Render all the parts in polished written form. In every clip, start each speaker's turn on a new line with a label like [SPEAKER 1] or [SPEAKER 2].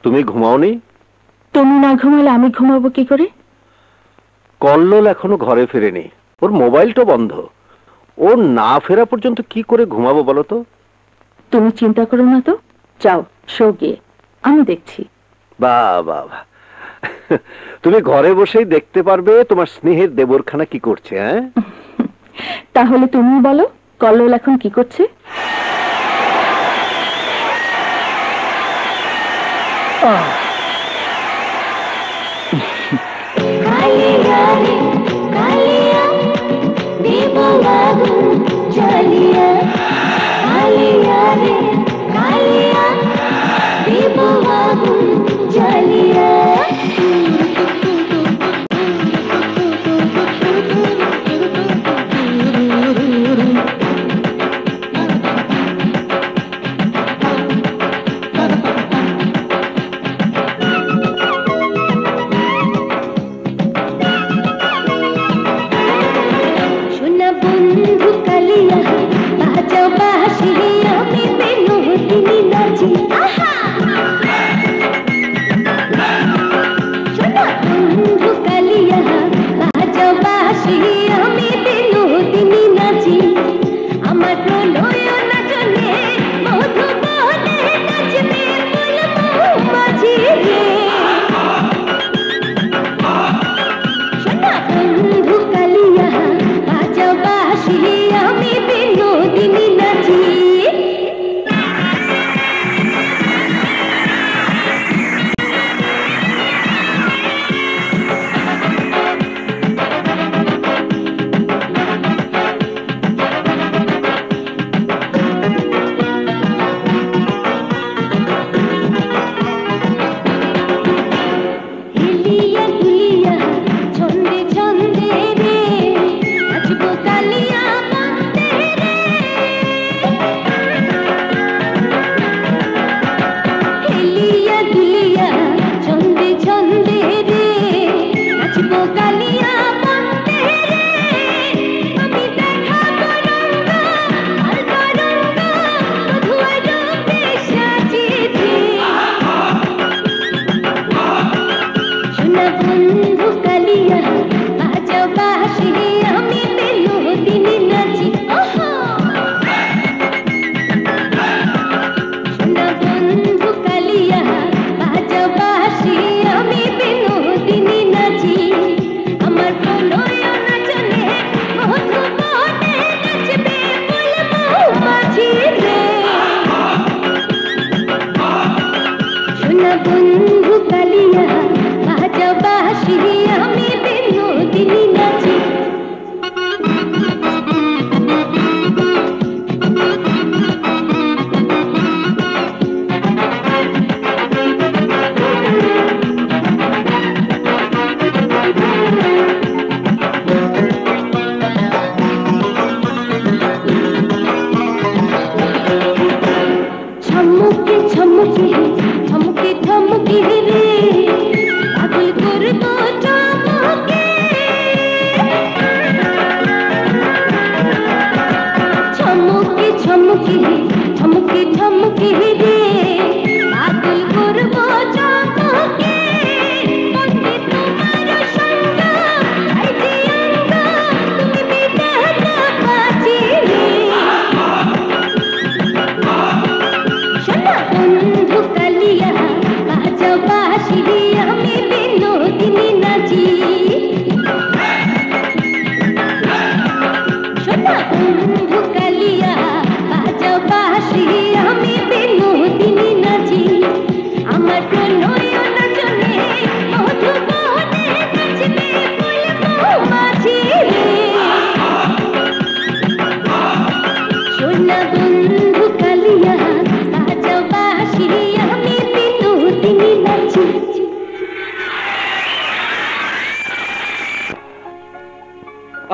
[SPEAKER 1] তুমি ঘুমাওনি?
[SPEAKER 2] তুমি না ঘুমালে আমি ঘুমাবো কি করে?
[SPEAKER 1] কল্লোল এখনো ঘরে ফেরেনি, ওর মোবাইলটা বন্ধ। ও না ফেরা পর্যন্ত কি করে ঘুমাবো বলো তো?
[SPEAKER 2] তুমি চিন্তা করো না তো, যাও শো গিয়ে, আমি দেখছি।
[SPEAKER 1] বাহ বাহ বাহ, তুমি ঘরে বসেই দেখতে পারবে তোমার স্নেহের দেবরখানা কি করছে। হ্যাঁ,
[SPEAKER 2] তাহলে তুমি বলো কল্লোল এখন কি করছে?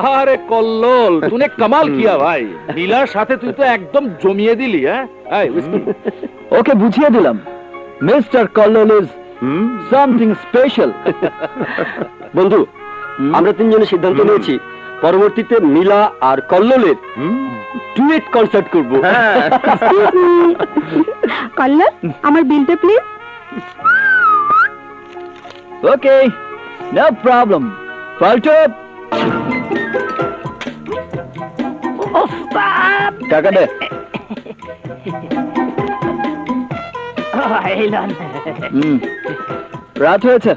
[SPEAKER 3] अरे कल्लोल तूने कमाल किया भाई, नीलार साथे तू तो एकदम जमिए दिली।
[SPEAKER 4] ओके बुझिए दिलाम, mister Kallol is something special.
[SPEAKER 5] बंधु আমরা তিনজনে সিদ্ধান্ত নিয়েছি পরবর্তীতে নীলা আর কল্লোলের ডুয়েট কনসার্ট করব।
[SPEAKER 2] কল্লোল আমার বিলটা প্লিজ।
[SPEAKER 4] Okay, no problem. পাল্টো, টাকা দে। রাত হয়েছে,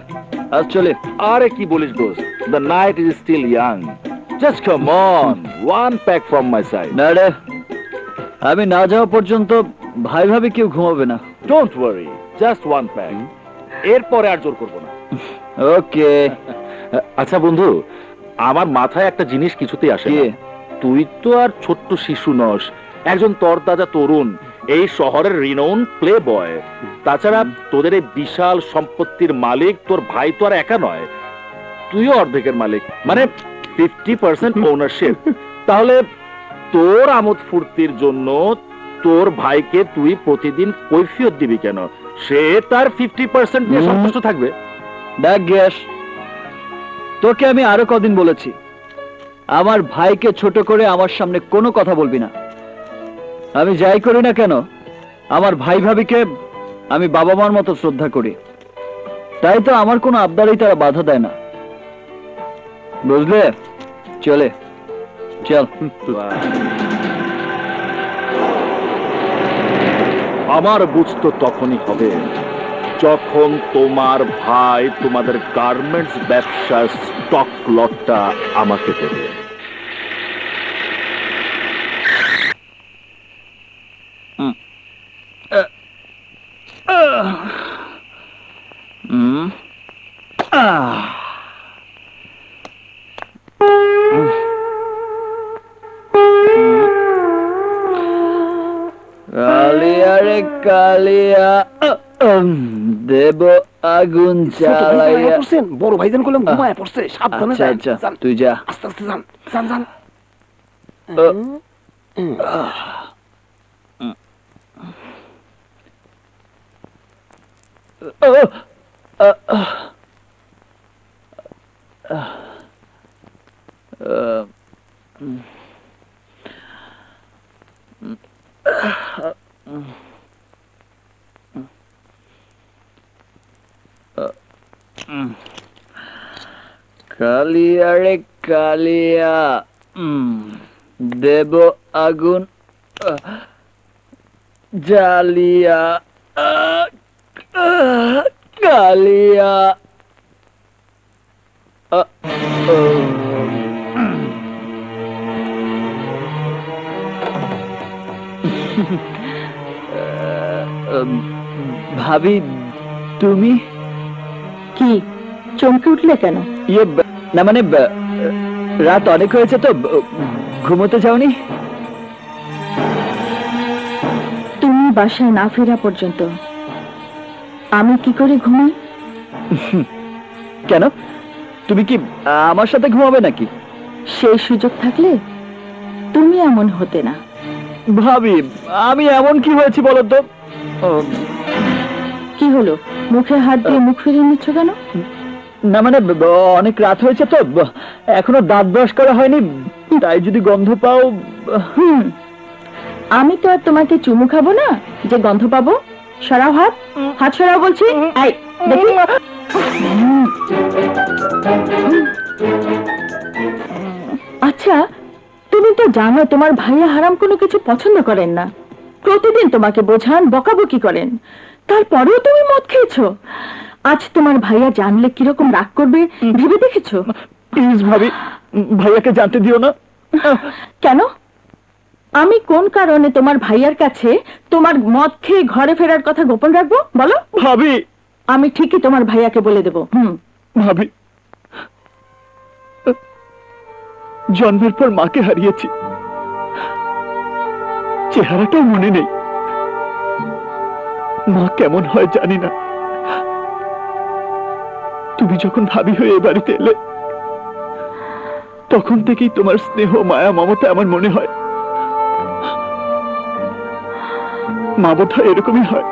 [SPEAKER 4] আজ চলে।
[SPEAKER 3] আরে কি বলিস দোস্ত, the night is still young, just come on, one pack from my side.
[SPEAKER 4] না রে, আমি না যাওয়া পর্যন্ত ভাই ভাবি কেউ ঘুমাবে না।
[SPEAKER 3] Don't worry, just one pack, এরপরে আর জোর করবো না।
[SPEAKER 4] ওকে।
[SPEAKER 3] আচ্ছা বন্ধু, আমার মাথায় একটা জিনিস কিছুতেই আসে না। তুই তো আর ছোট্ট শিশু নস, একজন তরতাজা তরুণ, এই শহরের রিনোন প্লে বয়। তাছাড়া তোদের এই বিশাল সম্পত্তির মালিক তোর ভাই তো আর একা নয়, তুইও অর্ধেকের মালিক, মানে 50% ওনারশিপ। তাহলে তোর আমোদ ফুর্তির জন্য তোর ভাইকে তুই প্রতিদিন কৈফিয়ত দিবি কেন? সে তার 50% নিয়ে সন্তুষ্ট থাকবে।
[SPEAKER 4] দেখ গ্যাস, তোকে আমি আরো কদিন বলেছি, আমার ভাইকে ছোট করে আমার সামনে কোনো কথা বলবি না। আমি যাই করি না কেন, আমার ভাই ভাবিকে আমি বাবা মার মতো শ্রদ্ধা করি, তাই তো আমার কোনো আবদারেই তারা বাধা দেয় না, বুঝলে? চলে চল।
[SPEAKER 3] আমার বুঝতো তখনই হবে যখন তোমার ভাই তোমাদের গার্মেন্টস ব্যবসার স্টক লটটা আমাকে দেবে।
[SPEAKER 4] কালিয়া রে কালিয়া, দেব আগুন জ্বালাইয়া।
[SPEAKER 5] বড় ভাইজান করলাম ঘুমায় পড়ছে, সাবধানে
[SPEAKER 4] আচ্ছা আচ্ছা, তুই যা।
[SPEAKER 5] আস্তে আস্তে যান, যান যান।
[SPEAKER 4] কালিয়া রে কালিয়া, দেব আগুন জ্বালিয়া। কালিয়া ভাবি, তুমি
[SPEAKER 2] কি চমকে উঠলে কেন?
[SPEAKER 4] ইয়ে না, মানে রাত অনেক হয়েছে তো, ঘুমোতে যাওনি?
[SPEAKER 2] তুমি বাসায় না ফেরা পর্যন্ত আমি কি করে ঘুমাই?
[SPEAKER 4] কেন, তুমি কি আমার সাথে ঘুমাবে নাকি?
[SPEAKER 2] সেই সুযোগ থাকলে তুমি এমন হতে না।
[SPEAKER 4] ভাবি, আমি এমন কি হয়েছি বলো তো?
[SPEAKER 2] কি হলো, মুখে হাত দিয়ে মুখ ফিরিয়ে নিচ্ছ কেন?
[SPEAKER 4] না মানে অনেক রাত হয়েছে তো, এখনো দাঁত ব্রাশ করা হয়নি, তাই যদি গন্ধ পাও।
[SPEAKER 2] আমি তো আর তোমাকে চুমু খাবো না যে গন্ধ পাবো। সরাও হাত, হাত সরাও বলছি। এই দেখি। আচ্ছা, তুমি তো জানো তোমার ভাইয়া হারাম কোনো কিছু পছন্দ করেন না, প্রতিদিন তোমাকে বোঝান, বকাবকি করেন, তারপরেও তুমি মদ খেয়েছো। আজ তোমার ভাইয়া জানলে কিরকম রাগ করবে ভেবে দেখেছো?
[SPEAKER 4] প্লিজ ভাবি, ভাইয়াকে জানতে দিও না।
[SPEAKER 2] কেন? আমি কোন কারণে তোমার ভাইয়ার কাছে তোমার মদ খেয়ে ঘরে ফেরার কথা গোপন রাখবো বলো?
[SPEAKER 4] ভাবি,
[SPEAKER 2] আমি ঠিকই তোমার ভাইয়াকে বলে দেবো।
[SPEAKER 4] ভাবি, জন্মের পর মাকে হারিয়েছি, চেহারাটাও মনে নেই, মা কেমন হয় জানি না। তুমি যখন ভাবি হয়ে এ বাড়িতে এলে, তখন থেকেই তোমার স্নেহ, মায়া, মমতা আমার মনে হয়। মা বোধ হয় এরকমই হয়,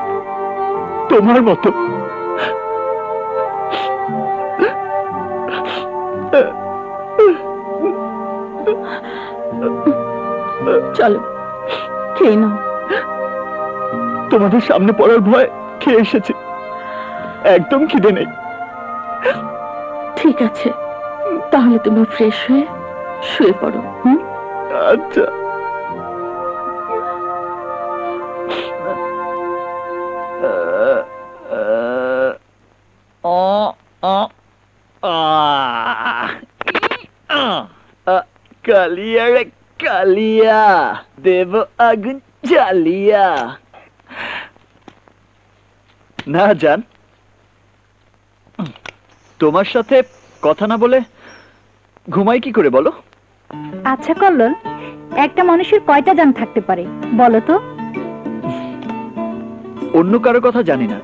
[SPEAKER 4] তোমার মতো।
[SPEAKER 2] চলো খেয়ে নাও।
[SPEAKER 4] তোমাদের সামনে পড়ার ভয় খেয়ে এসেছি, একদম খিদে নেই।
[SPEAKER 2] ঠিক আছে, তাহলে তুমি ফ্রেশ হয়ে শুয়ে পড়ো।
[SPEAKER 4] আচ্ছা। কালিয়া রে কালিয়া, দেব আগুন জ্বালিয়া। না জান, তোমার সাথে কথা না বলে ঘুমাই কি করে বলো?
[SPEAKER 6] আচ্ছা কল্লোল, একটা মানুষের কয়টা জান থাকতে পারে বলো তো?
[SPEAKER 4] অন্য কারো কথা জানি না,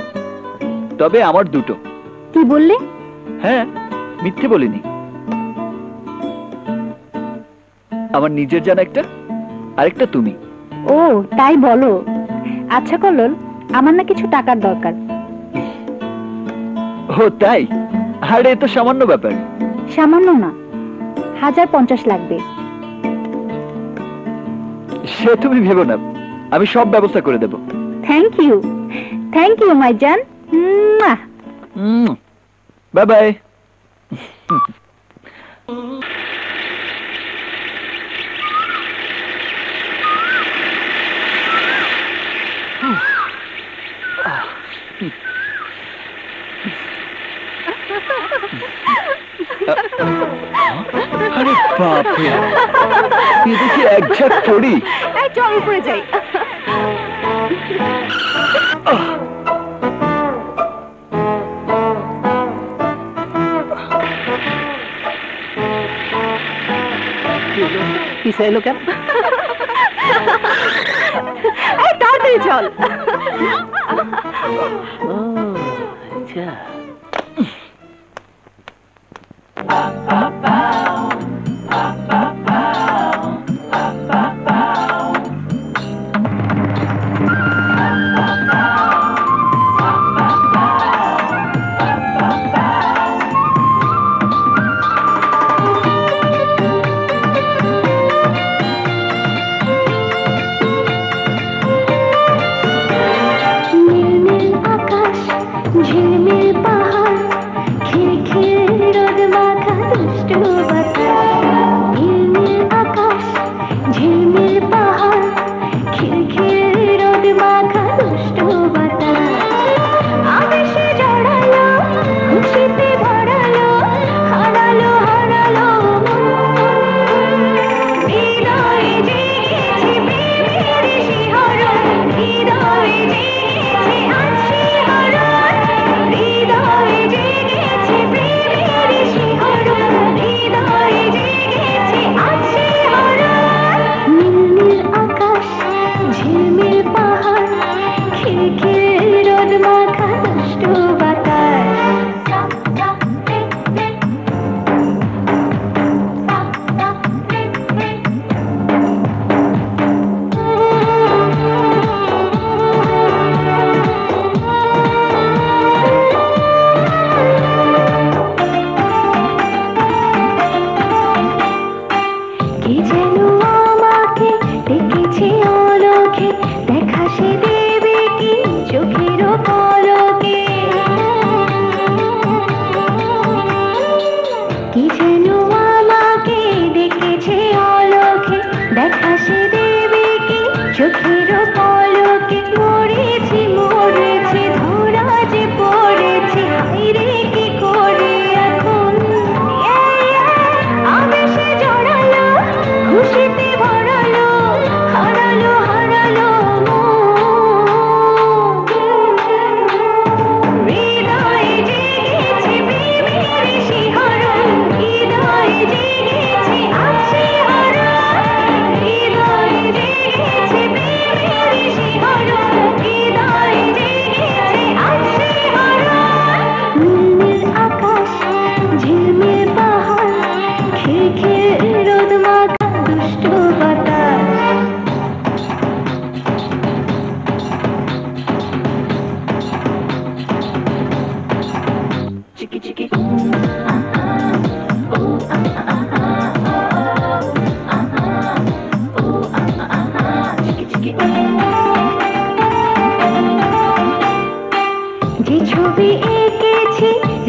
[SPEAKER 4] তবে আমার দুটো।
[SPEAKER 6] কি বললে?
[SPEAKER 4] হ্যাঁ, মিথ্যে বলিনি। আমার নিজের জানা একটা, আরেকটা তুমি।
[SPEAKER 6] ও তাই বলো। আচ্ছা কল্লোল, আমার না কিছু টাকার দরকার।
[SPEAKER 4] ও তাই? আরে এ তো সামান্য ব্যাপার।
[SPEAKER 6] সামান্য না, 1050 লাগবে।
[SPEAKER 4] সে তুমি ভেবো না, আমি সব ব্যবস্থা করে দেব।
[SPEAKER 6] থ্যাংক ইউ মাই জান।
[SPEAKER 4] Bye bye. আরে বাপরে, এটা কি একঝাক পড়ি?
[SPEAKER 6] চল উপরে যাই।
[SPEAKER 2] পিছাইলো কেন? তাড়াতাড়ি চল। আচ্ছা,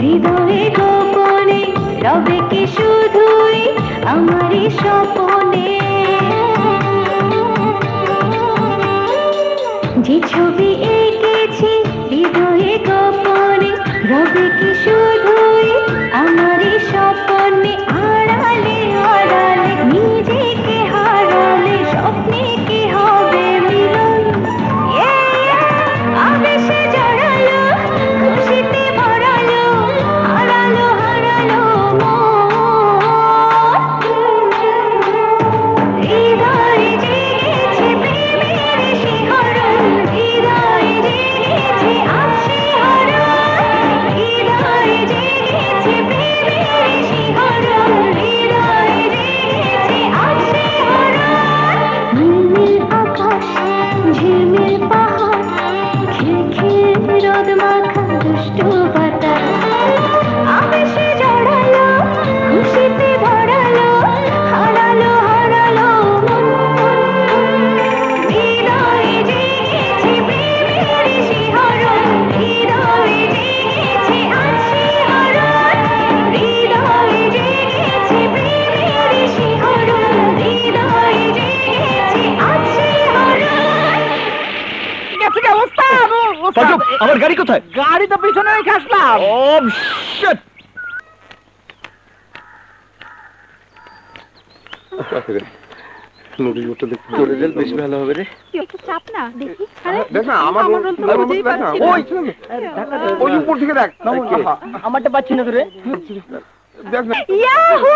[SPEAKER 7] হৃদয়ে গোপনে রবে কি শুধুই আমারই স্বপনে যে ছবি এঁকেছি হৃদয়ে গোপনে রবে কি শুধুই আমারই স্বপনে আড়ালে আড়ালে নিজেকে হারালে স্বপ্নে কি হবে মিলন আবেশে জড়ালো খুশিতে ভরালো হারালো হারালো হৃদয়ে জেগেছে প্রেমের শিহরণ হৃদয়ে জেগেছে আছে হরণ হৃদয়ে জেগেছে প্রেমের শিহরণ হৃদয়ে জেগেছে আছে হরণ নীল আকাশ ঝিলমিল পাহাড় খিলখিল রোদ মাখা দুষ্টু বাতাস আবেশে জড়ালো খুশিতে ভরালো হারালো হারালো হৃদয়ে জেগেছে প্রেমের শিহরণ হৃদয়ে জেগেছে আছে হরণ হৃদয়ে জেগেছে প্রেমের শিহরণ হৃদয়ে জেগেছে আছে হরণ
[SPEAKER 3] কি অবস্থা
[SPEAKER 4] আমার গাড়ি কোথায়?
[SPEAKER 3] গাড়ি তো পিছনে রেখে আসলাম।
[SPEAKER 1] বেশি ভালো হবে রে।
[SPEAKER 6] একটু চাপ না দেখি
[SPEAKER 1] দেখ না আমার
[SPEAKER 6] বুঝেই পারছি না।
[SPEAKER 1] ওই উপর থেকে দেখ।
[SPEAKER 5] আমারটা পাচ্ছি না তোরে।
[SPEAKER 1] দেখ না
[SPEAKER 6] ইয়াহু!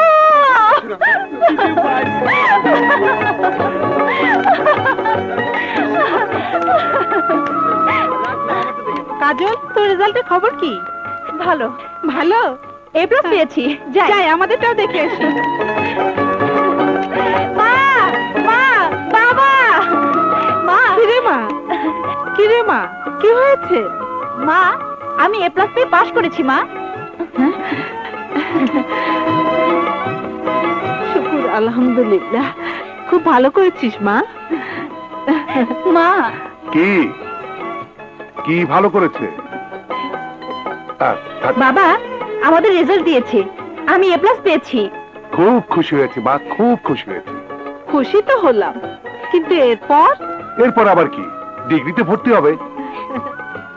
[SPEAKER 6] কাজল, তোর রেজাল্টের খবর কি? ভালো। ভালো? এ প্লাস পেয়েছি। যাই আমাদেরটাও দেখে আসি। মা, মা, বাবা, মা। কিরে মা? কিরে মা? কি হয়েছে? মা, আমি এ প্লাস পেয়ে পাশ করেছি মা। শুকুর আলহামদুলিল্লাহ, খুব ভালো করেছিস মা। মা,
[SPEAKER 8] কি কি ভালো করেছে?
[SPEAKER 6] বাবা আমাদের রেজাল্ট দিয়েছে, আমি এ প্লাস পেয়েছি।
[SPEAKER 8] খুব খুশি হয়েছে মা, খুব খুশি হয়েছে।
[SPEAKER 6] খুশি তো হলাম, কিন্তু
[SPEAKER 8] এরপর আবার কি? ডিগ্রিতে ভর্তি হবে।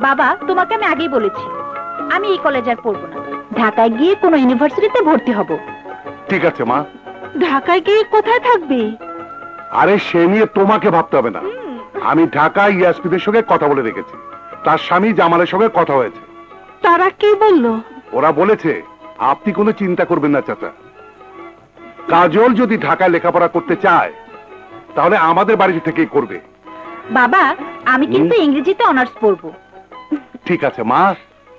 [SPEAKER 6] বাবা তোমাকে আমি আগেই বলেছি আমি এই কলেজ আর পড়বো না, ঢাকায় গিয়ে কোনো ইউনিভার্সিটিতে ভর্তি হব।
[SPEAKER 8] ঠিক আছে মা।
[SPEAKER 6] ঢাকায় গিয়ে কোথায় থাকবি?
[SPEAKER 8] আরে সে নিয়ে তোমাকে ভাবতে হবে না। আমি ঢাকায় ইয়াসমিনের সঙ্গে কথা বলে রেখেছি, তার স্বামী জামালের সঙ্গে কথা হয়েছে।
[SPEAKER 6] তারা কি বললো?
[SPEAKER 8] ওরা বলেছে আপনি কোনো চিন্তা করবেন না চাচা। কাজল যদি ঢাকায় লেখাপড়া করতে চায় তাহলে আমাদের বাড়ি থেকেই করবে।
[SPEAKER 6] বাবা আমি কিন্তু ইংরেজিতে অনার্স পড়বো।
[SPEAKER 8] ঠিক আছে মা,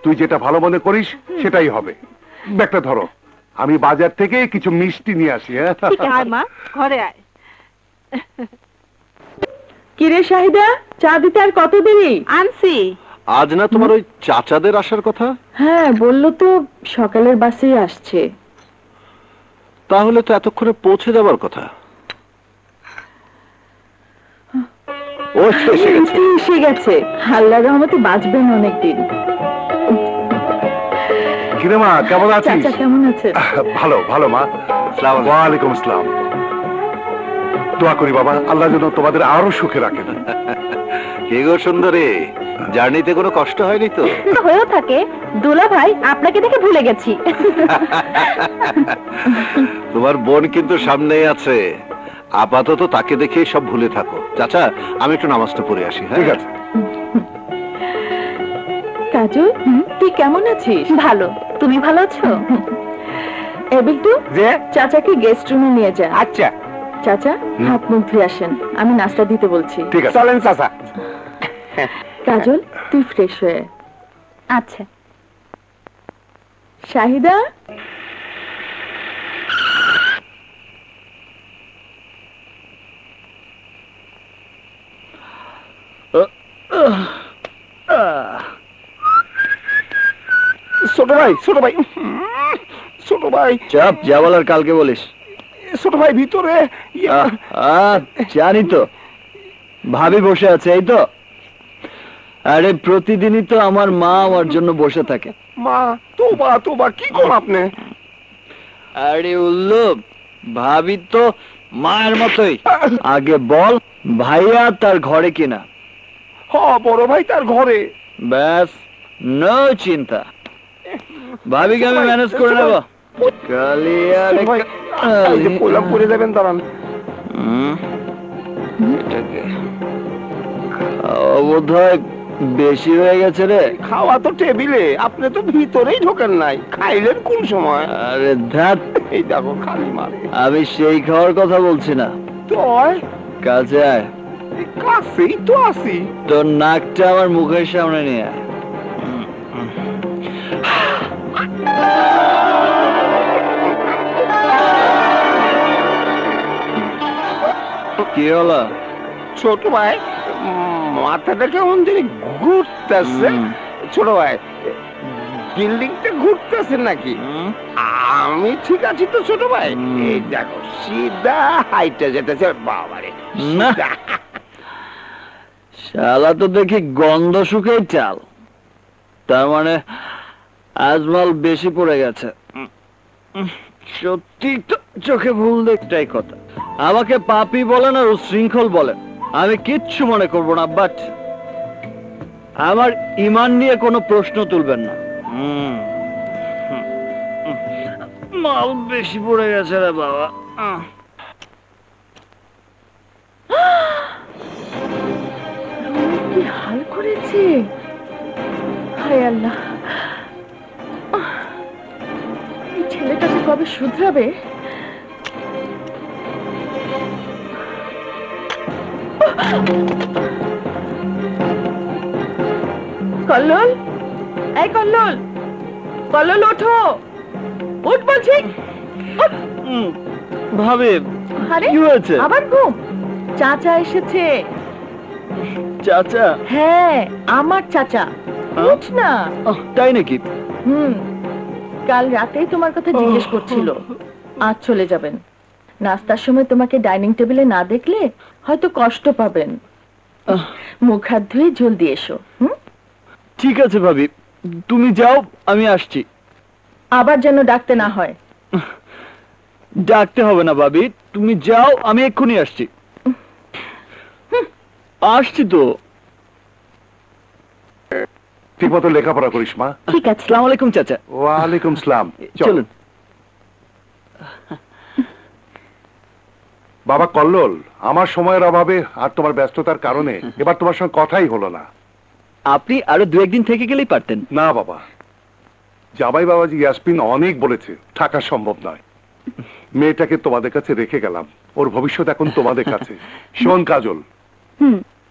[SPEAKER 8] তুই যেটা ভালো মনে করিস সেটাই হবে। ব্যাগটা ধরো, আমি বাজার থেকে কিছু মিষ্টি নিয়ে আসি।
[SPEAKER 6] আয় মা, ঘরে আয়।
[SPEAKER 2] কিরে শাহিদা, চা দিতে আর কত দেরি?
[SPEAKER 6] আনছি।
[SPEAKER 1] আজ না তোমার ওই চাচাদের আসার কথা?
[SPEAKER 2] হ্যাঁ বললো তো, সকালের বাসেই আসছে।
[SPEAKER 1] তাহলে তো এতক্ষণে পৌঁছে যাবার কথা। ও এসে গেছে।
[SPEAKER 2] এসে গেছে, আল্লাহর রহমতে বাঁচবেন অনেকদিন।
[SPEAKER 8] কিরে মা, কেমন আছিস?
[SPEAKER 2] চাচা কেমন আছে?
[SPEAKER 8] ভালো ভালো মা। ওয়ালাইকুম আসসালাম। দোয়া করি বাবা, আল্লাহ যেন তোমাদের আরো সুখে রাখেন।
[SPEAKER 1] কে গো সুন্দরী, জার্নিতে কোনো কষ্ট হয়নি তো?
[SPEAKER 6] হয়েও থাকে, দুলা ভাই আপনাকে দেখে ভুলে গেছি।
[SPEAKER 1] তোমার বোন কিন্তু সামনেই আছে, আপাতত তাকে দেখে সব ভুলে থাকো। চাচা আমি একটু নামাজটা পড়ে আসি।
[SPEAKER 8] ঠিক আছে।
[SPEAKER 2] কাজল তুই কেমন আছিস?
[SPEAKER 6] ভালো, তুমি ভালো আছো?
[SPEAKER 2] বিল্টু, চাচাকে গেস্ট রুমে নিয়ে যা।
[SPEAKER 8] আচ্ছা
[SPEAKER 2] চাচা হাত মুখ ধুয়ে আসেন, আমি নাস্তা দিতে বলছি।
[SPEAKER 8] ঠিক আছে, চলেন চাচা।
[SPEAKER 2] কাজল তুই ফ্রেশ হয়ে।
[SPEAKER 6] আচ্ছা।
[SPEAKER 2] শাহিদা,
[SPEAKER 8] ছোট ভাই, ছোট ভাই, ছোট ভাই।
[SPEAKER 4] চাপ, যা বলার কালকে বলিস।
[SPEAKER 8] ছোট ভাই ভিতরে।
[SPEAKER 4] জানি তো, ভাবি বসে আছে এই তো। আরে প্রতিদিনই তো আমার মা আমার জন্য বসে থাকে।
[SPEAKER 8] মা তো
[SPEAKER 5] তোবা তোবা কি কর আপনি?
[SPEAKER 4] আরে উল্লু, ভাবি তো মায়ের মতোই। আগে বল, ভাইয়া তার ঘরে কিনা?
[SPEAKER 5] হ, বড় ভাই তার ঘরে।
[SPEAKER 4] ব্যাস, নো চিন্তা, ভাবিকে আমি ম্যানেজ করে নেব। কালিয়া রে
[SPEAKER 5] পোলাপ করে দেবেন, দাঁড়ান।
[SPEAKER 4] খাওয়া বোধ হয় বেশি হয়ে গেছে রে।
[SPEAKER 5] খাওয়া তো টেবিলে, আপনি তো ভিতরেই ঢোকেন নাই। খাইলেন কোন সময়?
[SPEAKER 4] আরে ধ্যাত,
[SPEAKER 5] এই দেখো খালি মারে।
[SPEAKER 4] আমি সেই খাওয়ার কথা বলছি না।
[SPEAKER 5] তয়
[SPEAKER 4] কাছে আয়,
[SPEAKER 5] কাছেই তো আছি।
[SPEAKER 4] তোর নাকটা আমার মুখের সামনে নিয়ে আয়। কি হলো?
[SPEAKER 5] ছোট ভাই, মাথাটা কেমন জানি ঘুরতেছে। ছোট ভাই, বিল্ডিংটা ঘুরতেছে নাকি? আমি ঠিক আছি তো ছোট ভাই? এই দেখো সিধা হাইটে যেতেছে। বাবারে
[SPEAKER 4] না, শালা তো দেখি গন্ধ শুকেই চাল। তার মানে আজমাল বেশি পড়ে গেছে। সত্যি তো চোখে ভুল দেখটাই কথা। আমাকে পাপী বলেন আর উশৃঙ্খল বলেন, আমি কিচ্ছু মনে করব না, বাট আমার ঈমান নিয়ে কোনো প্রশ্ন তুলবেন না। মাল বেশি পড়ে গেছে রে বাবা।
[SPEAKER 2] কি হাল করেছে, হায় আল্লাহ। এই ছেলেটাকে কবে শুধরাবে? কল্লোল, এই কল্লোল, কল্লোল ওঠো, উঠ বলছি।
[SPEAKER 4] ভাবি,
[SPEAKER 2] আরে
[SPEAKER 4] কি হয়েছে?
[SPEAKER 2] আবার ঘুম? চাচা এসেছে।
[SPEAKER 4] চাচা?
[SPEAKER 2] হ্যাঁ, আমার চাচা। উঠ না।
[SPEAKER 4] তাই নাকি?
[SPEAKER 2] কাল রাতেই তোমার কথা জিজ্ঞেস করছিল। আজ চলে যাবেন। নাস্তার সময় তোমাকে ডাইনিং টেবিলে না দেখলে হয়তো কষ্ট পাবেন। মুখ হাত ধুয়ে জলদি এসো।
[SPEAKER 4] ঠিক আছে ভাবি, তুমি যাও, আমি আসছি।
[SPEAKER 2] আবার যেন ডাকতে না হয়।
[SPEAKER 4] ডাকতে হবে না ভাবি, তুমি যাও, আমি এক্ষুনি আসছি। আসছি তো।
[SPEAKER 8] ঠিক মতো লেখাপড়া করিস মা।
[SPEAKER 2] ঠিক আছে।
[SPEAKER 4] আসসালামু আলাইকুম চাচা।
[SPEAKER 8] ওয়ালাইকুম সালাম।
[SPEAKER 4] চলুন।
[SPEAKER 8] বাবা কল্লোল, আমার সময়ের অভাবে আর তোমার ব্যস্ততার কারণে এবার তোমার সঙ্গে কথাই হলো না।
[SPEAKER 4] আপনি আরো 2-1 দিন থেকে গেলেই পারতেন।
[SPEAKER 8] না বাবা, জামাই বাবাজি ইয়াসমিন অনেক বলেছে, থাকা সম্ভব নয়। মেয়েটাকে তোমাদের কাছে রেখে গেলাম, ওর ভবিষ্যৎ এখন তোমাদের কাছে। শোন কাজল,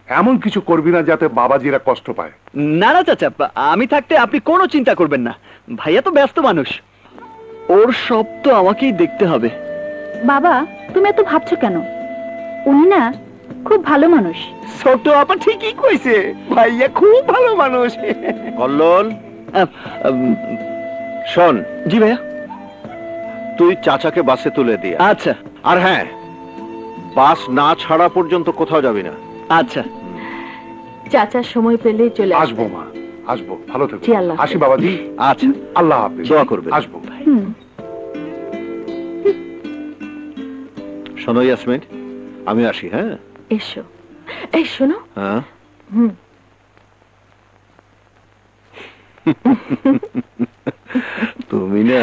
[SPEAKER 8] এমন কিছু করবি না যাতে বাবাজিরা কষ্ট পায়।
[SPEAKER 4] না না চাচা, আমি থাকতে আপনি কোনো চিন্তা করবেন না। ভাইয়া তো ব্যস্ত মানুষ, ওর সব তো আমাকেই দেখতে হবে।
[SPEAKER 6] বাবা, তুমি এত ভাবছো কেন? উনি না খুব ভালো মানুষ।
[SPEAKER 5] ছোট আপা ঠিকই কইছে, ভাইয়া খুব ভালো মানুষ।
[SPEAKER 1] কল্লোল, শোন।
[SPEAKER 4] জি ভাইয়া।
[SPEAKER 1] তুই চাচাকে বাসে তুলে দিয়ে।
[SPEAKER 4] আচ্ছা।
[SPEAKER 1] আর হ্যাঁ, বাস না ছাড়া পর্যন্ত কোথাও যাবি না।
[SPEAKER 4] আচ্ছা।
[SPEAKER 2] চাচার সময় পেলে চলে
[SPEAKER 8] আসবো মা, আসবো। ভালো থেকো।
[SPEAKER 2] জি, আল্লাহ হাফেজ।
[SPEAKER 8] আসি বাবাজি।
[SPEAKER 1] আচ্ছা,
[SPEAKER 8] আল্লাহ হাফেজ।
[SPEAKER 1] দোয়া করবে।
[SPEAKER 8] আসবো।
[SPEAKER 1] শোনো ইয়াসমিন, আমি আসি। হ্যাঁ,
[SPEAKER 2] এসো। এই শোনো।
[SPEAKER 1] হ্যাঁ, তুমি না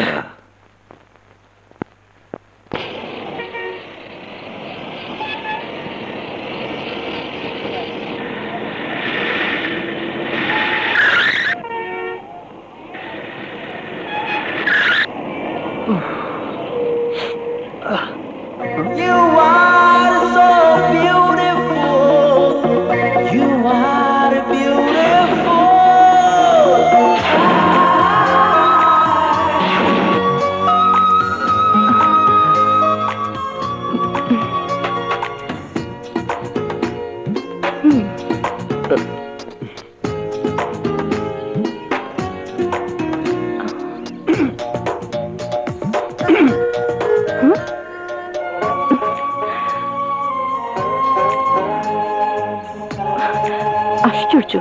[SPEAKER 6] আশ্চর্য,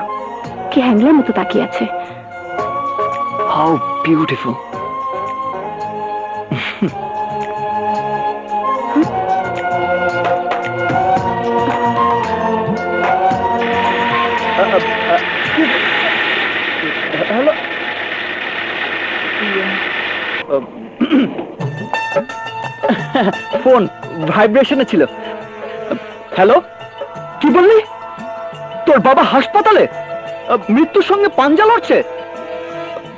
[SPEAKER 6] কি হ্যাংলার মতো তাকিয়ে আছে।
[SPEAKER 4] How beautiful. হ্যালো, ফোন ভাইব্রেশনে ছিল। হ্যালো, কি বললি? তোর বাবা হাসপাতালে মৃত্যুর সঙ্গে পাঞ্জা লড়ছে?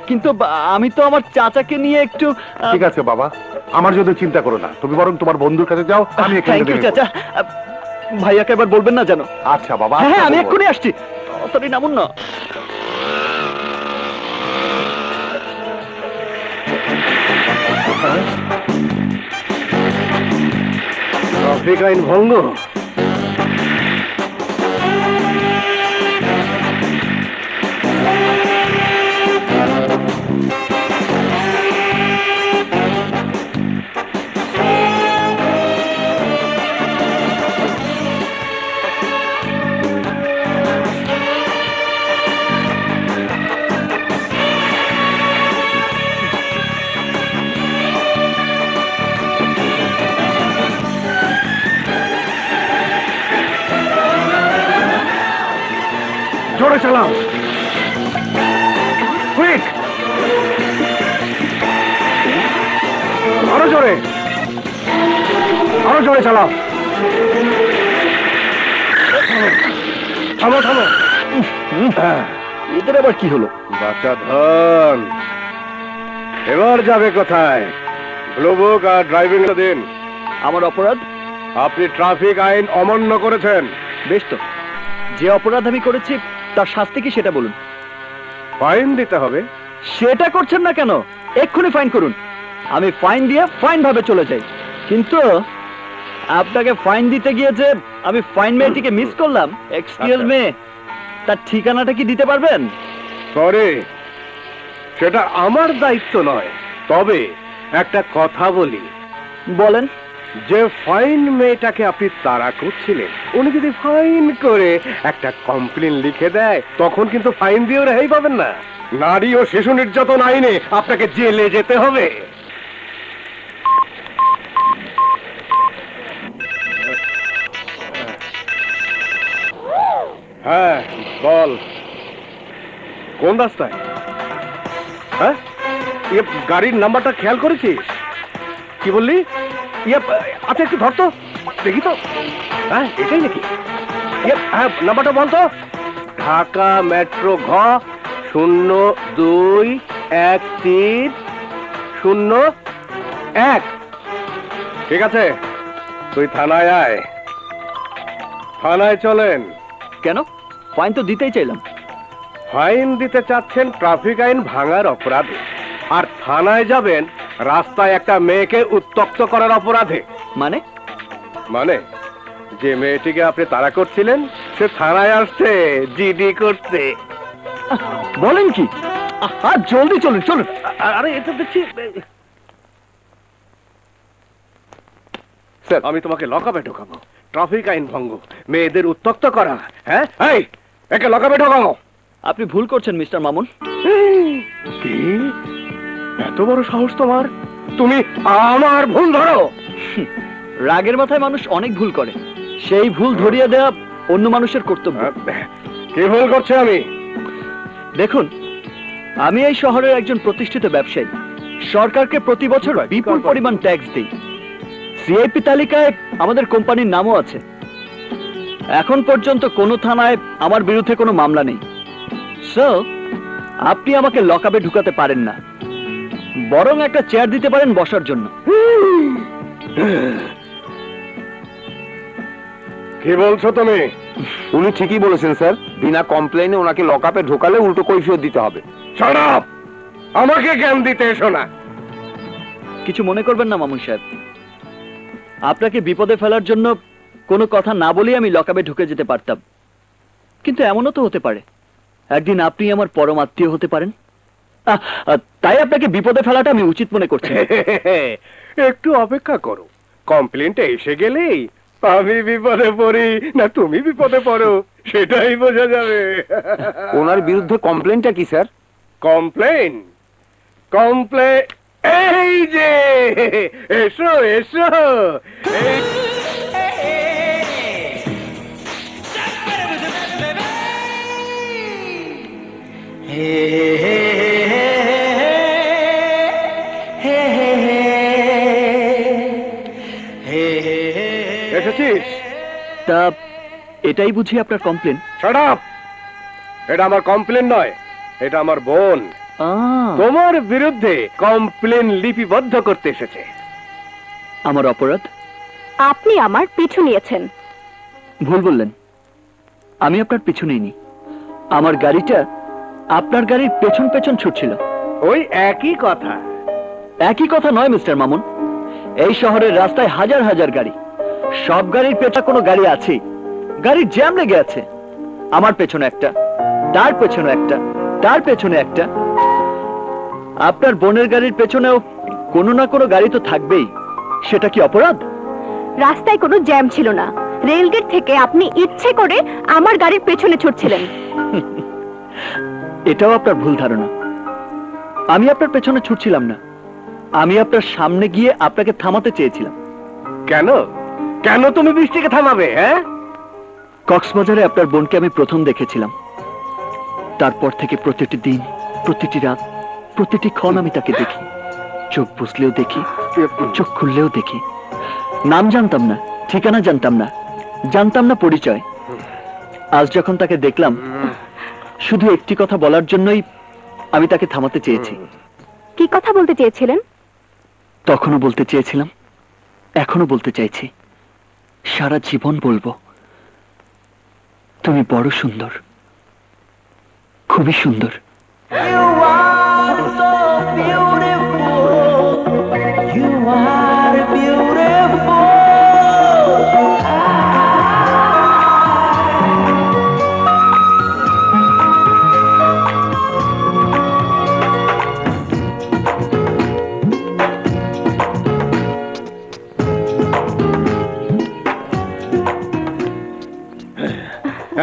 [SPEAKER 4] কিন্তু আমি তো আমার চাচাকে নিয়ে একটু
[SPEAKER 8] ঠিক আছে বাবা, আমার জন্য চিন্তা করো না, তুমি বরং তোমার বন্ধুর কাছে যাও, আমি এখানে
[SPEAKER 4] থ্যাংক ইউ চাচা। ভাইয়াকে এবার বলবেন না জানো?
[SPEAKER 8] আচ্ছা বাবা,
[SPEAKER 4] হ্যাঁ আমি এক্ষুনি আসছি, তাড়াতাড়ি নামুন না।
[SPEAKER 1] ট্রাফিক আইন ভঙ্গ? জোরে চালাও, কুইক, আরো জোরে, আরো জোরে চালাও। থামো থামো।
[SPEAKER 4] এদের আবার কি হলো?
[SPEAKER 1] বাচ্চা ধন, এবার যাবে কোথায়? ব্লু বুক আর ড্রাইভিং দিন।
[SPEAKER 4] আমার অপরাধ?
[SPEAKER 1] আপনি ট্রাফিক আইন অমান্য করেছেন।
[SPEAKER 4] বেশ তো, যে অপরাধ আমি করেছি তার শাস্তি কি সেটা বলুন।
[SPEAKER 1] ফাইন দিতে হবে।
[SPEAKER 4] সেটা করছেন না কেন? এক্ষুনি ফাইন করুন, আমি ফাইন দিয়ে ফাইন ভাবে চলে যাই। কিন্তু আপনাকে ফাইন দিতে গিয়ে যে আমি ফাইন মেয়েটিকে মিস করলাম, এক্সকিউজ মি, তার ঠিকানাটা কি দিতে পারবেন?
[SPEAKER 1] সরি, সেটা আমার দায়িত্ব নয়। তবে একটা কথা বলি।
[SPEAKER 4] বলেন।
[SPEAKER 1] যে ফাইন মেয়েটাকে আপনি তাড়া করছিলেন, উনি যদি ফাইন করে একটা কমপ্লেন লিখে দেয়, তখন কিন্তু ফাইন দিয়েও রেহাই পাবেন না। নারী ও শিশু নির্যাতন আইনে আপনাকে জেলে যেতে হবে। হ্যাঁ বল, কোন রাস্তায়? হ্যাঁ, গাড়ির নাম্বারটা খেয়াল করেছিস? কি বললি? আচ্ছা একটু ধর তো, দেখি তো। হ্যাঁ এটাই নাকি? হ্যাঁ নাম্বারটা বল তো। ঢাকা মেট্রো ঘ 021301। ঠিক আছে, তুই থানায় আয়। থানায় চলেন।
[SPEAKER 4] কেন? ফাইন তো দিতেই চাইলাম।
[SPEAKER 1] ফাইন দিতে চাচ্ছেন ট্রাফিক আইন ভাঙার অপরাধে, আর থানায় যাবেন রাস্তায় একটা মেয়েকে উত্ত্যক্ত করার অপরাধে।
[SPEAKER 4] মানে?
[SPEAKER 1] মানে যে মেয়েটিকে আপনি তাড়া করছিলেন, সে থানায় আসছে জিডি করতে।
[SPEAKER 4] বলেন কি? জলদি চলুন চলুন।
[SPEAKER 1] আরে এটা দেখছি। স্যার, আমি তোমাকে লকআপে ঢোকাবো। ট্রাফিক আইন ভঙ্গ, মেয়েদের উত্ত্যক্ত করা। হ্যাঁ, এই একে লকআপে ঢোকাবো।
[SPEAKER 4] আপনি ভুল করছেন মিস্টার মামুন।
[SPEAKER 1] কি এত বড় সাহস তোমার? তুমি আমার ভুল ধরো?
[SPEAKER 4] রাগের মাথায় মানুষ অনেক ভুল করে, সেই ভুল ধরিয়ে দেওয়া অন্য মানুষের কর্তব্য।
[SPEAKER 1] কি ভুল করছে আমি?
[SPEAKER 4] দেখুন, আমি এই শহরের একজন প্রতিষ্ঠিত ব্যবসায়ী। সরকারকে প্রতি বছর বিপুল পরিমাণ ট্যাক্স দিই। সিআইপি তালিকায় আমাদের কোম্পানির নামও আছে। এখন পর্যন্ত কোনো থানায় আমার বিরুদ্ধে কোনো মামলা নেই। সো আপনি আমাকে লকআপে ঢুকাতে পারেন না, বরং একটা চেয়ার দিতে পারেন বসার জন্য।
[SPEAKER 1] কি বলছো তুমি?
[SPEAKER 5] উনি ঠিকই বলেছেন স্যার, বিনা কমপ্লেইনে ওনাকে লকআপে ঢোকালে উল্টো কৈফিয়ত দিতে হবে।
[SPEAKER 1] Shut up! আমাকে জ্ঞান দিতে এসো না।
[SPEAKER 4] কিছু মনে করবেন না মামুন সাহেব, আপনাকে বিপদে ফেলার জন্য কোনো কথা না বলেই আমি লকআপে ঢুকে যেতে পারতাম। কিন্তু এমনও তো হতে পারে একদিন আপনি আমার পরম আত্মীয় হতে পারেন। তাই আপনাকে বিপদে ফেলাটা আমি উচিত মনে করছি।
[SPEAKER 1] একটু অপেক্ষা করো, কমপ্লেনটা এসে গেলেই আমি বিপদে পড়ি না তুমি বিপদে পড়ো সেটাই বোঝা যাবে।
[SPEAKER 5] ওনার বিরুদ্ধে কমপ্লেনটা কি স্যার?
[SPEAKER 1] কমপ্লেন? কমপ্লে এই যে এসো এসো এসেছিস?
[SPEAKER 4] তা এটাই বুঝি আপনার কমপ্লেন?
[SPEAKER 1] Shut up! এটা আমার কমপ্লেন নয়, এটা আমার বোন তোমার বিরুদ্ধে কমপ্লেন লিপিবদ্ধ করতে এসেছে।
[SPEAKER 4] আমার অপরাধ?
[SPEAKER 6] আপনি আমার পিছু নিয়েছেন।
[SPEAKER 4] ভুল বললেন, আমি আপনার পিছু নিইনি। আমার গাড়িটা আপনার গাড়ির পেছন পেছন ছুটছিল।
[SPEAKER 1] ওই একই কথা।
[SPEAKER 4] একই কথা নয় মিস্টার মামুন, এই শহরের রাস্তায় হাজার হাজার গাড়ি, সব গাড়ির পেছনে কোনো গাড়ি আছে, গাড়ির জ্যাম লেগে আছে। আমার পেছনে একটা, তার পেছনে একটা, তার পেছনে একটা। আপনার বোনের গাড়ির পেছনেও কোনো না কোনো গাড়ি তো থাকবেই। সেটা কি অপরাধ?
[SPEAKER 6] রাস্তায় কোনো জ্যাম ছিল না, রেলগেট থেকে আপনি ইচ্ছে করে আমার গাড়ির পেছনে ছুটছিলেন।
[SPEAKER 4] এটাও আপনার ভুল ধারণা। আমি আপনার পেছনে ছুটছিলাম না, আমি আপনার সামনে গিয়ে আপনাকে থামাতে চেয়েছিলাম।
[SPEAKER 1] কেন? কেন তুমি বৃষ্টিকে থামাবে? হ্যাঁ,
[SPEAKER 4] কক্সবাজারে আপনার বোনকে আমি প্রথম দেখেছিলাম। তারপর থেকে প্রতিটি দিন, প্রতিটি রাত, প্রতিটি ক্ষণ আমি তাকে দেখি। চোখ বুঝলেও দেখি, চোখ খুললেও দেখি। নাম জানতাম না, ঠিকানা জানতাম না, জানতাম না পরিচয়। আজ যখন তাকে দেখলাম, শুধু একটি কথা বলার জন্যই আমি তাকে থামাতে চেয়েছি।
[SPEAKER 6] কি কথা বলতে চেয়েছিলেন?
[SPEAKER 4] তখনও বলতে চেয়েছিলাম, এখনো বলতে চাইছি, সারা জীবন বলবো, তুমি বড় সুন্দর, খুবই সুন্দর।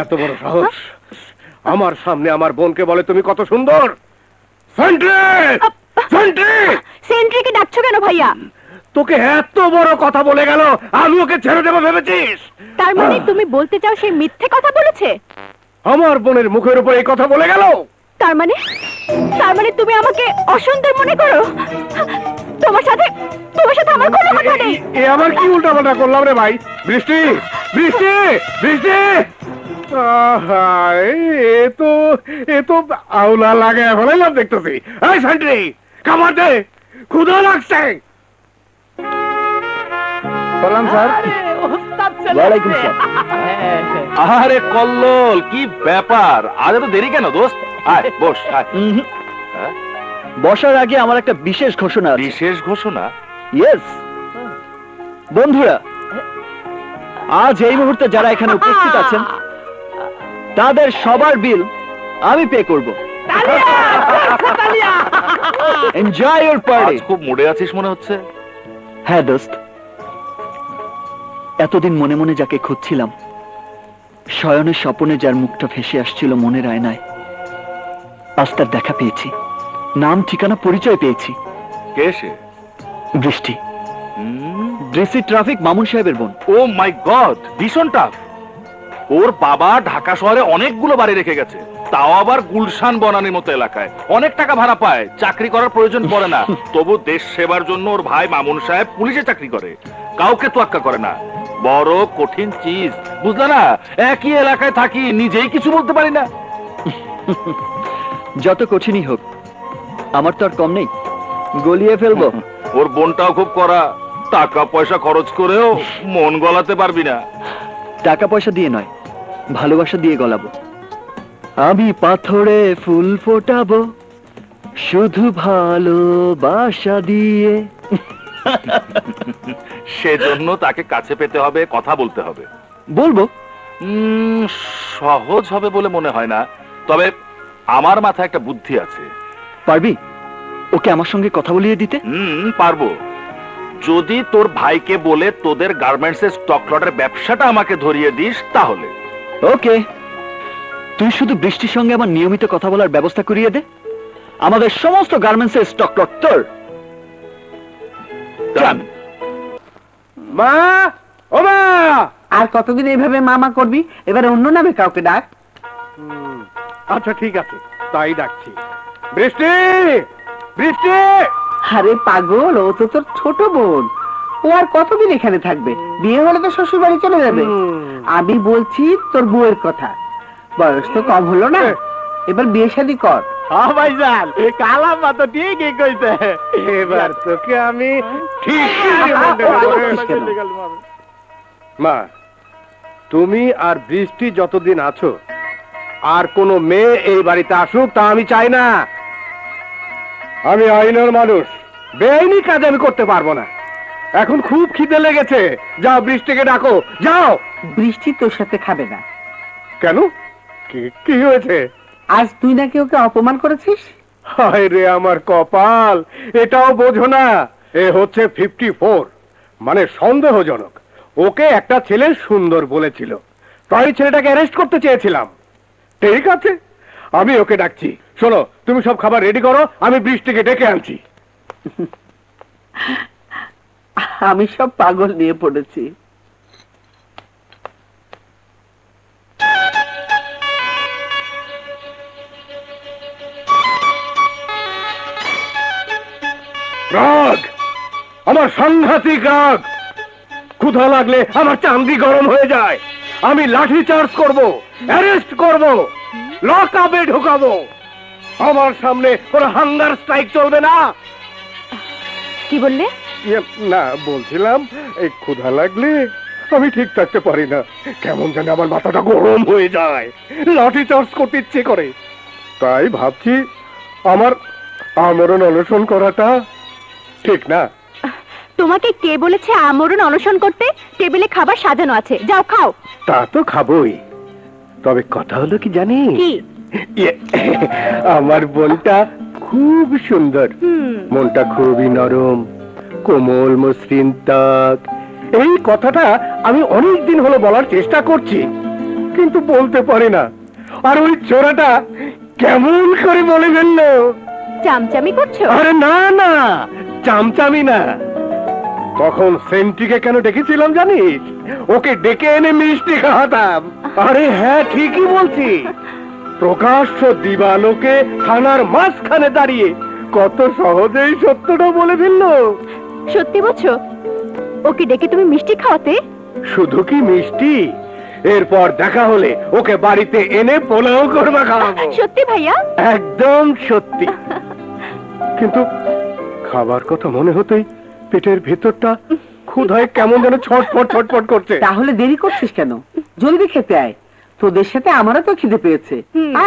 [SPEAKER 1] এত বড় সাহস! আমার সামনে আমার বোনকে বলে তুমি কত সুন্দর!
[SPEAKER 6] সেন্ট্রিকে ডাকছো কেন ভাইয়া?
[SPEAKER 1] তোকে এত বড় কথা বলে গেল, আমি ওকে ছেড়ে দেবো ভেবেছিস?
[SPEAKER 6] তার মানে তুমি বলতে চাও সে মিথ্যে কথা বলেছে?
[SPEAKER 1] আমার বোনের মুখের উপর এই কথা বলে গেল।
[SPEAKER 6] তার মানে তুমি আমাকে অসুন্দর মনে করো? তোমার সাথে আমার কোনো কথা নেই।
[SPEAKER 1] এ আমার কি উল্টাপাল্টা করলাম রে ভাই? বৃষ্টি, বৃষ্টি, বৃষ্টি! আহা, এ তো আউলা লাগে ফেলাইলাম দেখতেছি। এই সেন্ট্রি, খাবার দে, ক্ষুধা লাগছে।
[SPEAKER 3] সালাম স্যার।
[SPEAKER 4] ওয়ালাইকুম সালাম।
[SPEAKER 3] আরে কল্লোল, কি ব্যাপার? আজ এত দেরি কেন দোস্ত? আয় বস, আয়।
[SPEAKER 4] বসার আগে আমার একটা বিশেষ ঘোষণা আছে।
[SPEAKER 3] বিশেষ ঘোষণা?
[SPEAKER 4] ইয়েস বন্ধুরা, আজ এই মুহূর্তে যারা এখানে উপস্থিত আছেন তাদের সবার বিল আমি পে করব। Enjoy your party.
[SPEAKER 3] খুব মুডে আছিস মনে হচ্ছে।
[SPEAKER 4] হ্যাঁ দোস্ত, এতদিন মনে মনে যাকে খুঁজছিলাম, শয়নের স্বপনে যার মুখটা ভেসে আসছিল মনের আয়নায়, আজ তার দেখা পেয়েছি, নাম ঠিকানা পরিচয় পেয়েছি।
[SPEAKER 3] কে সে?
[SPEAKER 4] বৃষ্টি। ডিসি ট্রাফিক মামুন সাহেবের বোন।
[SPEAKER 3] ও মাই গড, ভীষণ টাফ। ওর বাবা ঢাকা শহরে অনেকগুলো বাড়ি রেখে গেছে, তাও আবার গুলশান বনানীর মতো এলাকায়। অনেক টাকা ভাড়া পায়, চাকরি করার প্রয়োজন পড়ে না। তবু দেশ সেবার জন্য ওর ভাই মামুন সাহেব পুলিশে চাকরি করে, কাউকে তোয়াক্কা করে না। বড় কঠিন চিজ, বুঝলে না? একই এলাকায় থাকি, নিজেই কিছু বলতে পারি না।
[SPEAKER 4] যত কঠিনই হোক, আমার তো আর কম নেই, গলিয়ে ফেলবো।
[SPEAKER 3] ওর বোনটাও খুব কড়া, টাকা পয়সা খরচ করেও মন গলাতে পারবি না।
[SPEAKER 4] টাকা পয়সা দিয়ে নয়, ভালোবাসা দিয়ে গলাবো। আমি পাথরে ফুল ফোটাবো শুধু ভালোবাসা দিয়ে।
[SPEAKER 3] সেজন্য তাকে কাছে পেতে হবে, কথা বলতে হবে।
[SPEAKER 4] বলবো?
[SPEAKER 3] সহজ হবে বলে মনে হয় না, তবে আমার মাথায় একটা বুদ্ধি আছে।
[SPEAKER 4] পারবি ওকে আমার সঙ্গে কথা বলিয়ে দিতে?
[SPEAKER 3] পারবো, যদি তোর ভাইকে বলে তোদের গার্মেন্টসের স্টক লটের ব্যবসাটা আমাকে ধরিয়ে দিস তাহলে।
[SPEAKER 4] ওকে, তুই শুধু বৃষ্টির সঙ্গে আমার নিয়মিত কথা বলার ব্যবস্থা করিয়ে দে, আমাদের সমস্ত গার্মেন্টসের স্টক লট তোর।
[SPEAKER 1] মা, ও মা!
[SPEAKER 9] আর কতদিন এইভাবে মামা করবি? এবারে অন্য নামে কাউকে ডাক।
[SPEAKER 1] আচ্ছা ঠিক আছে, তাই ডাকছি। বৃষ্টি, বৃষ্টি!
[SPEAKER 9] আরে পাগল, ও তো তোর ছোট বোন। ও আর কতদিন এখানে থাকবে? বিয়ে হলে তো শ্বশুর বাড়ি চলে যাবে। আমি বলছি তোর বউয়ের কথা, বয়স তো কম হলো না, এবার বিয়ে শাদী কর।
[SPEAKER 1] হ্যাঁ ভাইজান, কালাম্মা তো ঠিকই কইছে। এবার তোকে আমি ঠিক মা, তুমি আর বৃষ্টি যতদিন আছো, আর কোনো মেয়ে এই বাড়িতে আসুক তা আমি চাই না। আমি আইনের মানুষ, বেআইনি কাজ আমি করতে পারবো না। এখন খুব খিদে লেগেছে, যাও বৃষ্টিকে ডাকো, যাও।
[SPEAKER 9] বৃষ্টি তোর সাথে খাবে না।
[SPEAKER 1] কেন? কি হয়েছে?
[SPEAKER 9] আজ তুই নাকি ওকে অপমান করেছিস।
[SPEAKER 1] হায় রে আমার কপাল, এটাও বোঝো না? এ হচ্ছে 54, মানে সন্দেহজনক। ওকে একটা ছেলে সুন্দর বলেছিল, তাই ছেলেটাকে অ্যারেস্ট করতে চেয়েছিলাম। ঠিক আছে, আমি ওকে ডাকছি। শোনো, তুমি সব খাবার রেডি করো, আমি বৃষ্টিকে ডেকে আনছি।
[SPEAKER 9] আমি সব পাগল নিয়ে পড়েছি।
[SPEAKER 1] রাগ, আমার সাংঘাতিক রাগ। ক্ষুধা লাগলে আমার চান্দি গরম হয়ে যায়। আমি লাঠি চার্জ করব, অ্যারেস্ট করব, লক আপে ঢোকাবো। আমার সামনে কোনো হাঙ্গার স্ট্রাইক চলবে না।
[SPEAKER 6] কি বললে?
[SPEAKER 1] না, বলছিলাম এই ক্ষুধা লাগলে আমি ঠিক থাকতে পারি না, কেমন যেন আমার মাথাটা গরম হয়ে যায়, লাঠি চার্জ করতে ইচ্ছে করে। তাই ভাবছি আমার আমরণ অনশন করাটা ঠিক না।
[SPEAKER 6] তোমাকে কে বলেছে আমরণ অনশন করতে? টেবিলে খাবার সাজানো আছে, যাও খাও।
[SPEAKER 1] তা তো খাবোই, তবে কথা হলো কি জানি,
[SPEAKER 6] কি?
[SPEAKER 1] আমার বোনটা খুব সুন্দর, মনটা খুবই নরম, কোমল মসৃণ ত্বক। এই কথাটা আমি অনেক দিন হলো বলার চেষ্টা করছি, কিন্তু বলতে পারি না। আর ওই চোরাটা কেমন করে বলে ফেললো।
[SPEAKER 6] চামচামি করছো?
[SPEAKER 1] আরে না না, চামচামি না। তখন সেন্টিকে কেন ডেকেছিলাম জানিস? ওকে ডেকে এনে মিষ্টি খাওয়াতাম। আরে হ্যাঁ, ঠিকই বলছি। প্রকাশ্য দিবালোকে থানার মাঝখানে দাঁড়িয়ে কত সহজেই সত্যটা বলে ফেললো।
[SPEAKER 6] সত্যি বলছো? ওকে ডেকে তুমি মিষ্টি খাওয়াতে?
[SPEAKER 1] শুধু কি মিষ্টি, এরপর দেখা হলে ওকে বাড়িতে এনে পোলাও করবা খাওয়াবো।
[SPEAKER 6] সত্যি ভাইয়া?
[SPEAKER 1] একদম সত্যি। কিন্তু খাবার কথা মনে হতেই পেটের ভেতরটা ক্ষুধায় কেমন যেন ছটফট ছটফট করছে।
[SPEAKER 9] তাহলে দেরি করছিস কেন? জলদি খেতে আয়, তোদের সাথে আমারও তো খিদে পেয়েছে।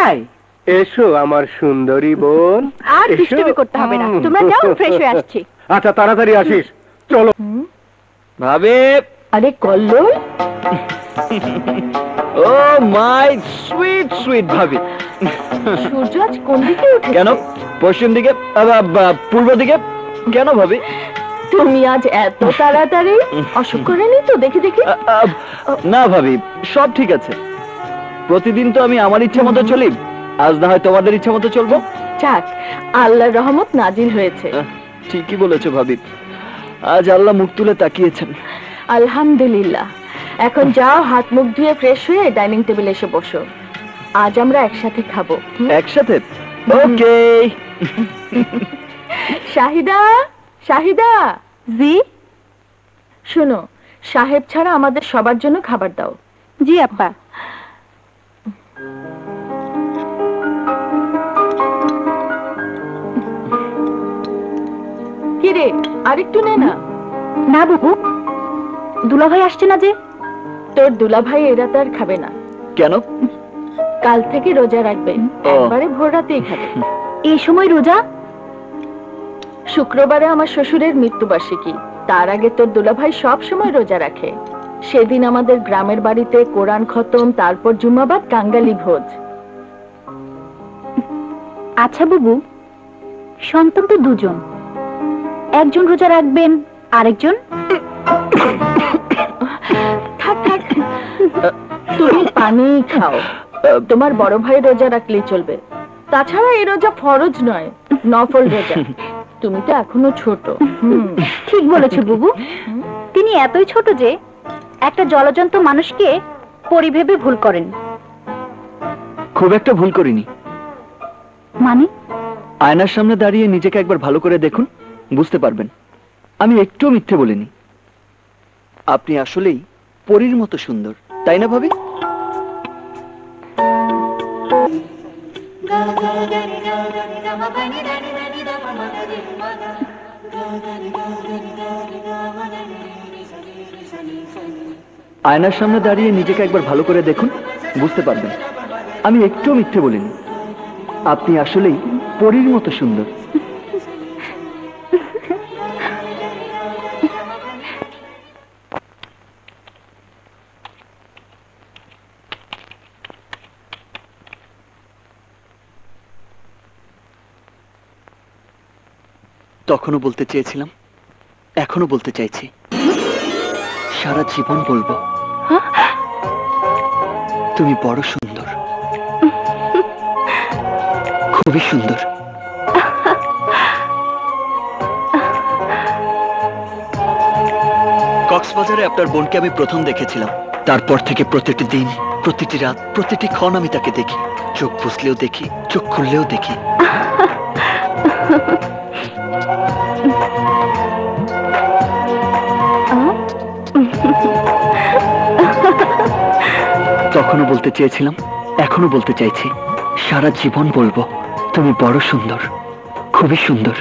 [SPEAKER 9] আয়।
[SPEAKER 1] এসো আমার সুন্দরী বোন।
[SPEAKER 6] আর দুষ্টুমি করতে হবে না, তোমরা যাও, ফ্রেশ হয়ে আসছি।
[SPEAKER 1] আচ্ছা, তাড়াতাড়ি আসিস। চলো।
[SPEAKER 4] ভাবি,
[SPEAKER 2] আরে কল্লোল,
[SPEAKER 4] ও মাই সুইট সুইট ভাবি।
[SPEAKER 2] সূর্য আজ কোন দিকে উঠেছে?
[SPEAKER 4] কেন পশ্চিম দিকে, পূর্ব দিকে? কেন ভাবি?
[SPEAKER 2] তুমি আজ এত তাড়াতাড়ি? অসুখ করেনি তো দেখে দেখে?
[SPEAKER 4] না ভাবি, সব ঠিক আছে। প্রতিদিন তো আমি আমার ইচ্ছা মতো চলি, আজ না হয় তোমাদের ইচ্ছা মতো চলবো।
[SPEAKER 2] যাক, আল্লাহর রহমত নাজিল হয়েছে।
[SPEAKER 4] ঠিকই বলেছো ভাবি, আজ আল্লাহ মুখ তুলে তাকিয়েছেন।
[SPEAKER 2] আলহামদুলিল্লাহ। এখন যাও, হাত মুখ ধুয়ে ফ্রেশ হয়ে ডাইনিং টেবিলে এসে বসো। আজ আমরা একসাথে খাবো।
[SPEAKER 4] একসাথে? ওকে।
[SPEAKER 2] শাহিদা, শাহিদা। জি? শোনো, সাহেব ছাড়া আমাদের সবার জন্য খাবার দাও।
[SPEAKER 6] জি আব্বা।
[SPEAKER 2] কিরে, আরেকটু নে না।
[SPEAKER 6] না বাবু, দুলাভাই আসছে না যে?
[SPEAKER 2] তোর দুলাভাই এ রাতে আর খাবে না।
[SPEAKER 4] কেন?
[SPEAKER 2] কাল থেকে রোজা রাখবে, একবারে ভোর রাতেই খাবে।
[SPEAKER 6] এই সময় রোজা?
[SPEAKER 2] শুক্রবারে আমার শ্বশুরের মৃত্যুবার্ষিকী, তার আগে তোর দুলাভাই সব সময় রোজা রাখে। সেদিন আমাদের গ্রামের বাড়িতে কোরআন খতম, তারপর জুম্মাবাদ কাঙ্গালি ভোজ।
[SPEAKER 6] আচ্ছা বাবু, সন্তান তো দুজন, একজন রোজা রাখবেন, আরেকজন?
[SPEAKER 2] থাক থাক, তুমি পানি খাও। তোমার বড় ভাই রোজা রাখলেই চলবে। তাছাড়া এই রোজা ফরজ নয়, নফল রোজা। তুমি তো এখনো ছোট।
[SPEAKER 6] ঠিক বলেছে বুবু। তিনি এতই ছোট যে একটা জলজন্ত মানুষকে পরিভেবে ভুল করেন।
[SPEAKER 4] খুব একটা ভুল করিনি।
[SPEAKER 6] মানে?
[SPEAKER 4] আয়নার সামনে দাঁড়িয়ে নিজেকে একবার ভালো করে দেখুন, বুঝতে পারবেন আমি একটু মিথ্যে বলিনি। আপনি আসলেই পরীর মতো সুন্দর, তাই না ভাবি? আয়নার সামনে দাঁড়িয়ে নিজেকে একবার ভালো করে দেখুন, বুঝতে পারবেন আমি একটু মিথ্যে বলিনি। আপনি আসলেই পরীর মতো সুন্দর। তখনও বলতে চেয়েছিলাম, এখনো বলতে চাইছি, সারা জীবন বলবো তুমি বড় সুন্দর, খুবই সুন্দর। কক্সবাজারে আপনার বোনকে আমি প্রথম দেখেছিলাম, তারপর থেকে প্রতিটি দিন, প্রতিটি রাত, প্রতিটি ক্ষণ আমি তাকে দেখি। চোখ বুঝলেও দেখি, চোখ খুললেও দেখি। তখনও বলতে চেয়েছিলাম, এখনো বলতে চাইছি, সারা জীবন বলবো তুমি বড় সুন্দর, খুবই সুন্দর।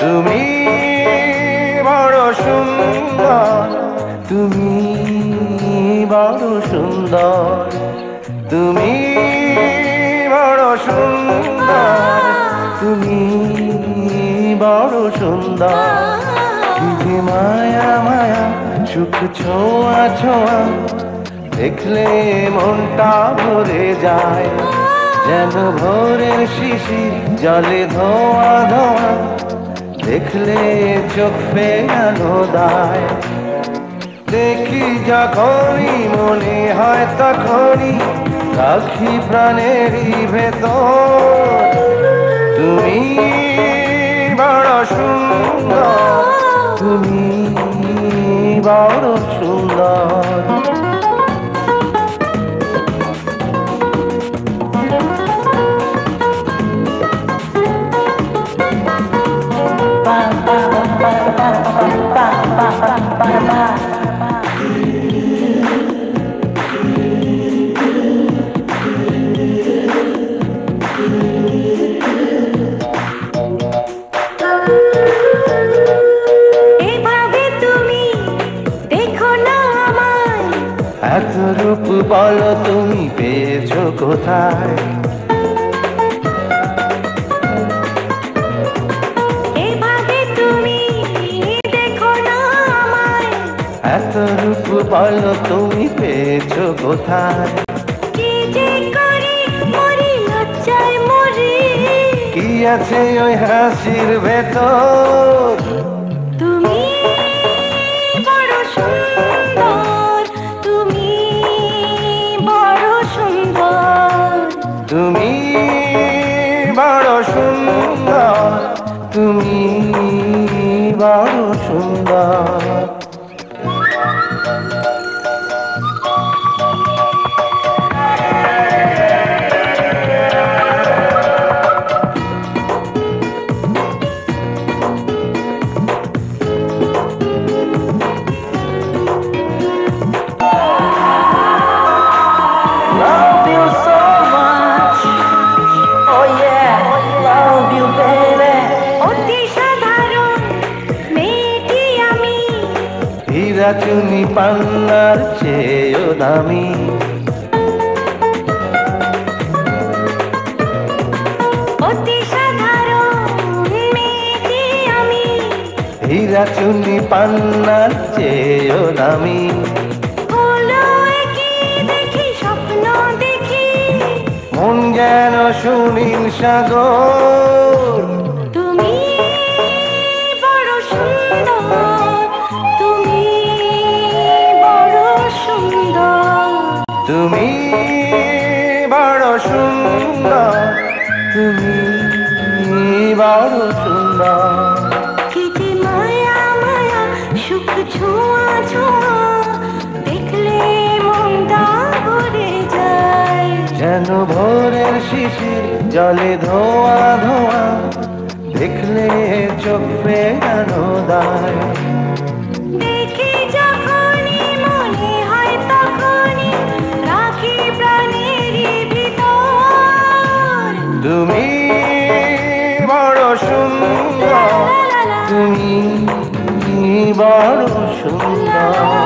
[SPEAKER 10] তুমি বড় সুন্দর, তুমি বড় সুন্দর, তুমি বড় সুন্দর, তুমি বড় সুন্দর। কি মায়া মায়া সুখ ছোঁয়া ছোঁয়া, দেখলে মনটা ভরে যায়, যেন ভোরের শিশির জলে ধোয়া ধোয়া, দেখলে চোখ ফেরানো দায়। দেখি যখনই মনে হয় তখনই রাখি প্রাণেরই ভেতর। তুমি বড় সুন্দর, তুমি বড় সুন্দর।
[SPEAKER 7] এভাবে তুমি দেখো না আমায়,
[SPEAKER 10] এত রূপ বলো তুমি পেয়েছো কোথায়?
[SPEAKER 7] এভাবে তুমি দেখো না আমায়,
[SPEAKER 10] এত রূপ বলো তুমি পেয়েছো কোথায়?
[SPEAKER 7] কি যে করি মরি লজ্জায় মরি।
[SPEAKER 10] কি আছে ওই হাসির ভেতর?
[SPEAKER 7] তুমি বড় সুন্দর, তুমি বড় সুন্দর,
[SPEAKER 10] তুমি বড় সুন্দর, তুমি বড় সুন্দর। Love you so much, oh yeah, love you baby.
[SPEAKER 7] অতি সাধারণ মেয়েটি আমি,
[SPEAKER 10] হীরা চুনি পান্নার চেয়েও দামি। হীরা চুনি পান্নার চেয়েও দামি।
[SPEAKER 7] হলো কি দেখি স্বপ্ন দেখি,
[SPEAKER 10] মন যেন সুনীল সাগর।
[SPEAKER 7] তুমি বড় সুন্দর, তুমি বড় সুন্দর,
[SPEAKER 10] তুমি বড় সুন্দর, তুমি বড় সুন্দর।
[SPEAKER 7] কি যে মায়া মায়া সুখ ছোঁয়া ছোঁয়া, দেখলে মনটা ভরে যায়।
[SPEAKER 10] যেন ভোরের শিশির জলে ধোয়া ধোয়া, দেখলে চোখ ফেরানো দায়।
[SPEAKER 7] দেখি যখনই মনে হয় তখনই রাখি প্রাণের ভিতর।
[SPEAKER 10] তুমি বড় সুন্দর, তুমি বড় সুন্দর।